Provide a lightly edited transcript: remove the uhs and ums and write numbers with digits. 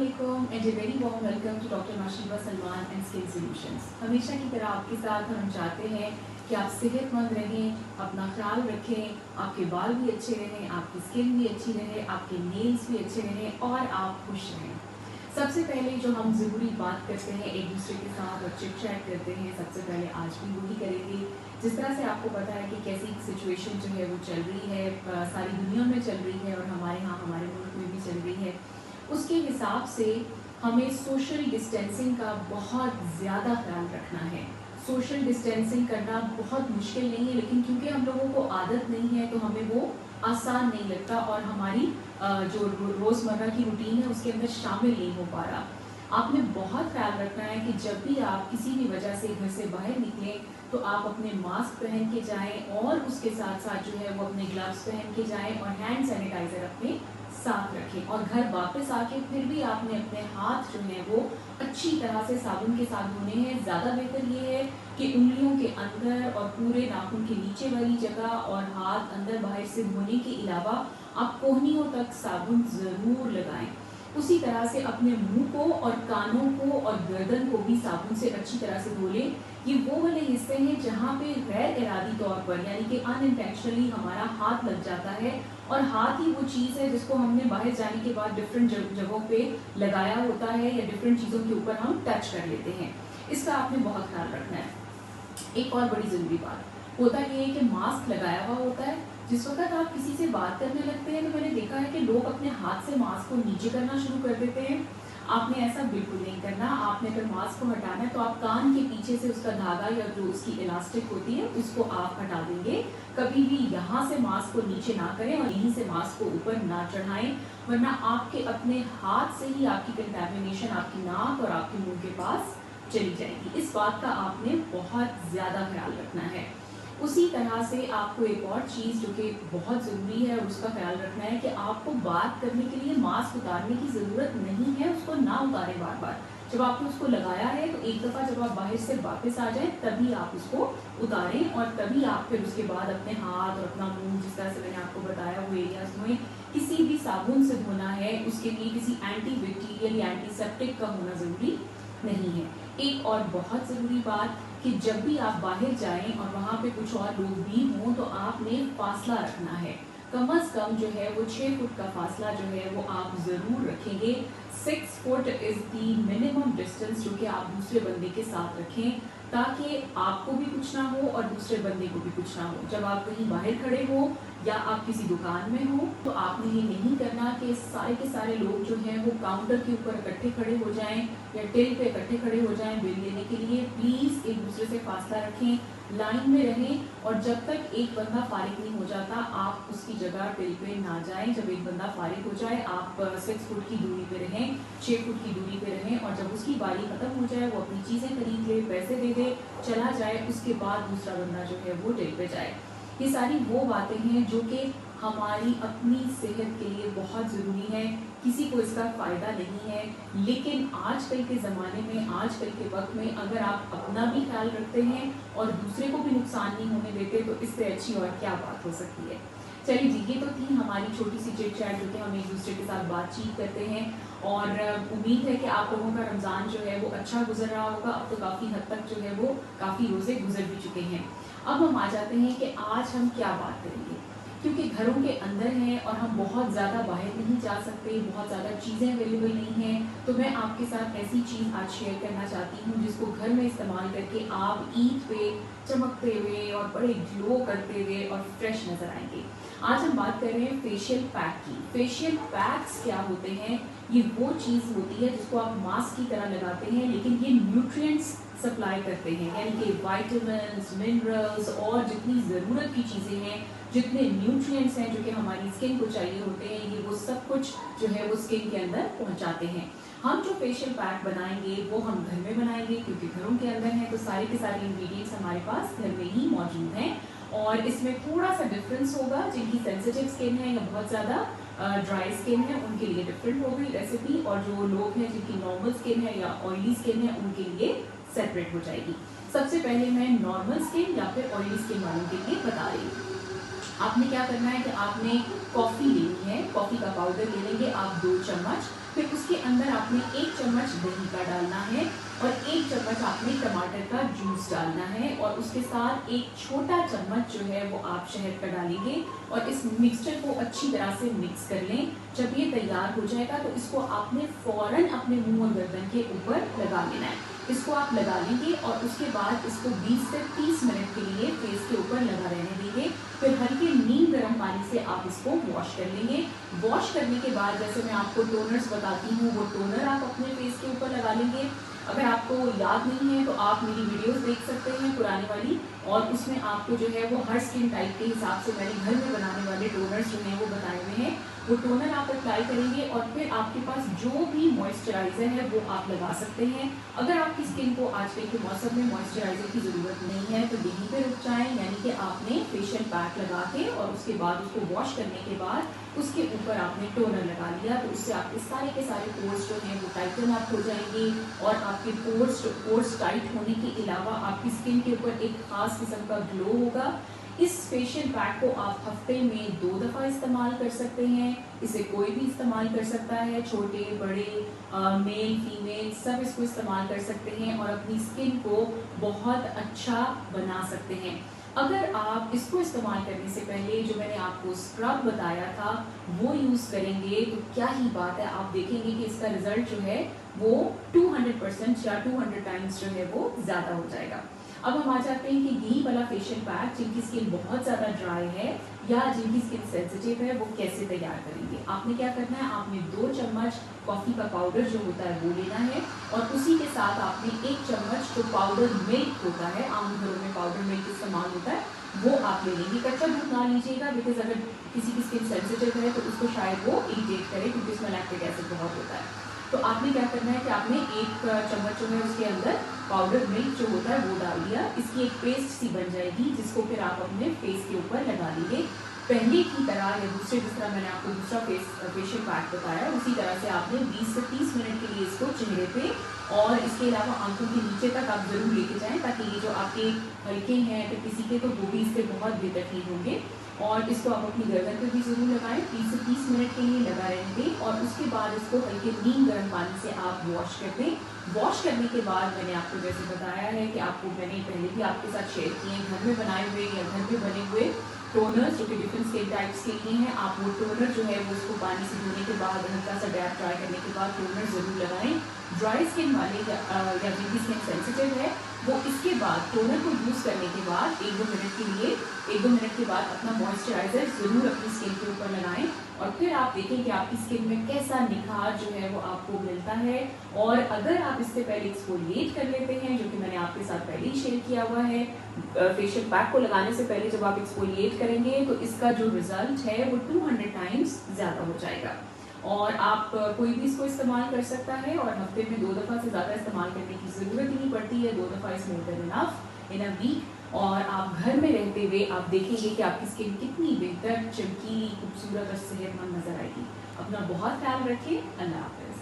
Assalamualaikum and a very warm welcome to Dr. Mashiba Salman and Skin Solutions। हमेशा की तरह आपके साथ हम चाहते हैं कि आप सेहतमंद रहें, अपना ख्याल रखें, आपके बाल भी अच्छे रहें, आपकी स्किन भी अच्छी रहे, आपके नेल्स भी अच्छे रहें और आप खुश रहें। सबसे पहले जो हम ज़रूरी बात करते हैं एक दूसरे के साथ और चिट चैट करते हैं, सबसे पहले आज भी वही करेंगे। जिस तरह से आपको पता है कि कैसी सिचुएशन जो है वो चल रही है, सारी दुनिया में चल रही है और हमारे यहाँ हमारे मुल्क में भी चल रही है, उसके हिसाब से हमें सोशल डिस्टेंसिंग का बहुत ज़्यादा ख्याल रखना है। सोशल डिस्टेंसिंग करना बहुत मुश्किल नहीं है, लेकिन क्योंकि हम लोगों को आदत नहीं है तो हमें वो आसान नहीं लगता और हमारी जो रोज़मर्रा की रूटीन है उसके अंदर शामिल नहीं हो पा रहा। आपने बहुत ख्याल रखना है कि जब भी आप किसी भी वजह से घर से बाहर निकलें तो आप अपने मास्क पहन के जाएं और उसके साथ साथ जो है वो अपने ग्लव्स पहन के जाएं और हैंड सैनिटाइज़र अपने साथ रखें। और घर वापस आके फिर भी आपने अपने हाथ जो हैं वो अच्छी तरह से साबुन के साथ धोने हैं। ज़्यादा बेहतर ये है कि उंगलियों के अंदर और पूरे नाखून के नीचे वाली जगह और हाथ अंदर बाहर से धोने के अलावा आप कोहनियों तक साबुन ज़रूर लगाएं। उसी तरह से अपने मुंह को और कानों को और गर्दन को भी साबुन से अच्छी तरह से धो लें। ये वो वाले हिस्से हैं जहाँ पे गैर इरादी तौर पर यानी कि अनइंटेंशनली हमारा हाथ लग जाता है और हाथ ही वो चीज़ है जिसको हमने बाहर जाने के बाद डिफरेंट जगहों पे लगाया होता है या डिफरेंट चीज़ों के ऊपर हम टच कर लेते हैं। इसका आपने बहुत ख्याल रखना है। एक और बड़ी ज़रूरी बात होता ये है कि मास्क लगाया हुआ होता है, जिस वक्त आप किसी से बात करने लगते हैं तो मैंने देखा है कि लोग अपने हाथ से मास्क को नीचे करना शुरू कर देते हैं। आपने ऐसा बिल्कुल नहीं करना। आपने अगर मास्क को हटाना है तो आप कान के पीछे से उसका धागा या जो उसकी इलास्टिक होती है उसको आप हटा देंगे। कभी भी यहाँ से मास्क को नीचे ना करें और यहीं से मास्क को ऊपर ना चढ़ाएं, वरना आपके अपने हाथ से ही आपकी कंटैमिनेशन आपकी नाक और आपके मुंह के पास चली जाएगी। इस बात का आपने बहुत ज़्यादा ख्याल रखना है। उसी तरह से आपको एक और चीज़ जो कि बहुत ज़रूरी है उसका ख्याल रखना है कि आपको बात करने के लिए मास्क उतारने की ज़रूरत नहीं है। उसको ना उतारें बार बार। जब आपने उसको लगाया है तो एक दफ़ा जब आप बाहर से वापस आ जाएं तभी आप उसको उतारें और तभी आप फिर उसके बाद अपने हाथ और अपना मुंह, जिस तरह से मैंने आपको बताया वो एरियाज में किसी भी साबुन से धोना है। उसके लिए किसी एंटीबैक्टीरियल या एंटीसेप्टिक का होना ज़रूरी नहीं है। एक और बहुत ज़रूरी बात कि जब भी आप बाहर जाएं और वहाँ पे कुछ और लोग भी हों तो आपने फासला रखना है। कम अज़ कम जो है वो 6 फुट का फासला जो है वो आप ज़रूर रखेंगे। 6 foot is the minimum distance जो कि आप दूसरे बंदे के साथ रखें ताकि आपको भी कुछ ना हो और दूसरे बंदे को भी कुछ ना हो। जब आप कहीं बाहर खड़े हो या आप किसी दुकान में हो तो आपने ये नहीं करना कि सारे के सारे लोग जो हैं वो काउंटर के ऊपर इकट्ठे खड़े हो जाएं या टिल पे इकट्ठे खड़े हो जाएं बिल लेने के लिए। प्लीज़ एक दूसरे से फासला रखें, लाइन में रहें और जब तक एक बंदा फारिग नहीं हो जाता आप उसकी जगह टिल पे ना जाएं। जब एक बंदा फारिग हो जाए आप 6 फुट की दूरी पे रहें, 6 फुट की दूरी पे रहें और जब उसकी बारी ख़त्म हो जाए वो अपनी चीज़ें खरीद ले, पैसे दे दे, चला जाए, उसके बाद दूसरा बंदा जो है वो टिल पे जाए। ये सारी वो बातें हैं जो कि हमारी अपनी सेहत के लिए बहुत ज़रूरी है। किसी को इसका फ़ायदा नहीं है, लेकिन आजकल के ज़माने में, आजकल के वक्त में अगर आप अपना भी ख्याल रखते हैं और दूसरे को भी नुकसान नहीं होने देते तो इससे अच्छी और क्या बात हो सकती है। चलिए जी, ये तो थी हमारी छोटी सी चिट चैट जो कि हम एक दूसरे के साथ बातचीत करते हैं और उम्मीद है कि आप लोगों का रमज़ान जो है वो अच्छा गुजर रहा होगा। अब तो काफ़ी हद तक जो है वो काफ़ी रोज़े गुजर भी चुके हैं। अब हम आ जाते हैं कि आज हम क्या बात करेंगे, क्योंकि घरों के अंदर हैं और हम बहुत ज़्यादा बाहर नहीं जा सकते, बहुत ज़्यादा चीज़ें अवेलेबल नहीं हैं, तो मैं आपके साथ ऐसी चीज़ आज शेयर करना चाहती हूँ जिसको घर में इस्तेमाल करके आप ईद पे चमकते हुए और बड़े ग्लो करते हुए और फ्रेश नज़र आएंगे। आज हम बात कर रहे हैं फेशियल पैक की। फेशियल पैक्स क्या होते हैं? ये वो चीज़ होती है जिसको आप मास्क की तरह लगाते हैं, लेकिन ये न्यूट्रिएंट्स सप्लाई करते हैं, यानी कि वाइटामिन्स, मिनरल्स और जितनी ज़रूरत की चीज़ें हैं, जितने न्यूट्रिएंट्स हैं जो कि हमारी स्किन को चाहिए होते हैं, ये वो सब कुछ जो है वो स्किन के अंदर पहुंचाते हैं। हम जो फेशियल पैक बनाएंगे वो हम घर में बनाएंगे क्योंकि घरों के अंदर हैं तो सारे के सारे इंग्रेडिएंट्स हमारे पास घर में ही मौजूद हैं और इसमें थोड़ा सा डिफरेंस होगा। जिनकी सेंसिटिव स्किन है या बहुत ज़्यादा ड्राई स्किन है उनके लिए डिफरेंट होगी रेसिपी, और जो लोग हैं जिनकी नॉर्मल स्किन है या ऑयली स्किन है उनके लिए सेपरेट हो जाएगी। सबसे पहले मैं नॉर्मल स्किन या फिर ऑयली स्किन वालों के लिए बता रही हूँ। आपने क्या करना है कि आपने कॉफ़ी लेनी है, कॉफ़ी का पाउडर ले लेंगे आप 2 चम्मच, फिर उसके अंदर आपने 1 चम्मच दही का डालना है और 1 चम्मच आपने टमाटर का जूस डालना है और उसके साथ 1 छोटा चम्मच जो है वो आप शहद का डालेंगे और इस मिक्सचर को अच्छी तरह से मिक्स कर लें। जब ये तैयार हो जाएगा तो इसको आपने फ़ौरन अपने मुंह और गर्दन के ऊपर लगा लेना है। इसको आप लगा लेंगे और उसके बाद इसको 20 से 30 मिनट के लिए फेस के ऊपर लगा रहने देंगे। फिर हल्के नीम गर्म पानी से आप इसको वॉश कर लेंगे। वॉश करने के बाद जैसे मैं आपको टोनर्स बताती हूँ, वो टोनर आप अपने फेस के ऊपर लगा लेंगे। अगर आपको याद नहीं है तो आप मेरी वीडियोस देख सकते हैं पुरानी वाली, और उसमें आपको जो है वो हर स्किन टाइप के हिसाब से मैंने घर में बनाने वाले टोनर्स जो हैं वो बताए हुए हैं। वो टोनर आप अप्लाई करेंगे और फिर आपके पास जो भी मॉइस्चराइज़र है वो आप लगा सकते हैं। अगर आपकी स्किन को आजकल के मौसम में मॉइस्चराइज़र की ज़रूरत नहीं है तो यहीं पे रुक जाएं, यानी कि आपने फेशियल पैक लगा के और उसके बाद उसको वॉश करने के बाद उसके ऊपर आपने टोनर लगा लिया, तो उससे आपके सारे के सारे पोर्स जो हैं वो टाइटन अप हो जाएंगे और आपके पोर्स टाइट होने के अलावा आपकी स्किन के ऊपर एक खास किस्म का ग्लो होगा। इस फेशियल पैक को आप हफ्ते में 2 दफ़ा इस्तेमाल कर सकते हैं। इसे कोई भी इस्तेमाल कर सकता है, छोटे बड़े मेल फीमेल सब इसको इस्तेमाल कर सकते हैं और अपनी स्किन को बहुत अच्छा बना सकते हैं। अगर आप इसको इस्तेमाल करने से पहले जो मैंने आपको स्क्रब बताया था वो यूज़ करेंगे तो क्या ही बात है, आप देखेंगे कि इसका रिजल्ट जो है वो 200% या 200 टाइम्स जो है वो ज़्यादा हो जाएगा। अब हम आ जाते हैं कि यही वाला फेशियल पैक जिनकी स्किन बहुत ज़्यादा ड्राई है या जिनकी स्किन सेंसिटिव है वो कैसे तैयार करेंगे। आपने क्या करना है, आपने 2 चम्मच कॉफ़ी का पाउडर जो होता है वो लेना है और उसी के साथ आपने 1 चम्मच जो पाउडर मिल्क होता है, आम घरों में पाउडर मिल्क इस्तेमाल होता है, वो आप ले लेंगे। कच्चा दूध ना लीजिएगा, बिकॉज अगर किसी की स्किन सेंसिटिव है तो उसको शायद वो इरिटेट करे क्योंकि उसमें लैक्टिक एसिड बहुत होता है। तो आपने क्या करना है कि आपने 1 चम्मच जो है उसके अंदर पाउडर मिल्क जो होता है वो डाल दिया। इसकी एक पेस्ट सी बन जाएगी जिसको फिर आप अपने फेस के ऊपर लगा लीजिए। पहले की तरह या दूसरे जिस तरह मैंने आपको दूसरा फेशियल पैक बताया उसी तरह से आपने 20 से 30 मिनट के लिए इसको चेहरे पे और इसके अलावा आंखों के नीचे तक आप ज़रूर लेके जाएं ताकि ये जो आपके हल्के हैं तो किसी के तो वो भी इससे बहुत बेहतर फील होंगे। और इसको आप अपनी गर्दन पे भी ज़रूर लगाएं, 30 से 30 मिनट के लिए लगा रहने दें और उसके बाद इसको हल्के नीम गर्म पानी से आप वॉश कर दें। वॉश करने के बाद मैंने आपको जैसे बताया है कि आपको मैंने पहले भी आपके साथ शेयर किए हैं घर में बनाए हुए या घर में बने हुए टोनर्स जो कि डिफरेंट स्किन टाइप्स के लिए हैं। आप वो टोनर जो है वो उसको पानी से धोने के बाद हल्का सा डैप ड्राई करने के बाद टोनर ज़रूर लगाएं। ड्राई स्किन वाले या जिनकी स्किन सेंसिटिव है वो इसके बाद टोनर को यूज़ करने के बाद 1-2 मिनट के बाद अपना मॉइस्चराइज़र ज़रूर अपनी स्किन के ऊपर लगाएं और फिर आप देखें कि आपकी स्किन में कैसा निखार जो है वो आपको मिलता है। और अगर आप इससे पहले एक्सफोलिएट कर लेते हैं, जो कि मैंने आपके साथ पहले ही शेयर किया हुआ है, फेशियल पैक को लगाने से पहले जब आप एक्सफोलिएट करेंगे तो इसका जो रिजल्ट है वो 200 टाइम्स ज़्यादा हो जाएगा। और आप कोई भी इसको इस्तेमाल कर सकता है और हफ्ते में 2 दफ़ा से ज़्यादा इस्तेमाल करने की ज़रूरत ही नहीं पड़ती है। 2 दफ़ा is more than enough in a week. और आप घर में रहते हुए आप देखेंगे कि आपकी स्किन कितनी बेहतर, चमकीली, खूबसूरत और सेहतमंद नज़र आएगी। अपना बहुत ख्याल रखिए। अल्लाह हाफ़िज़।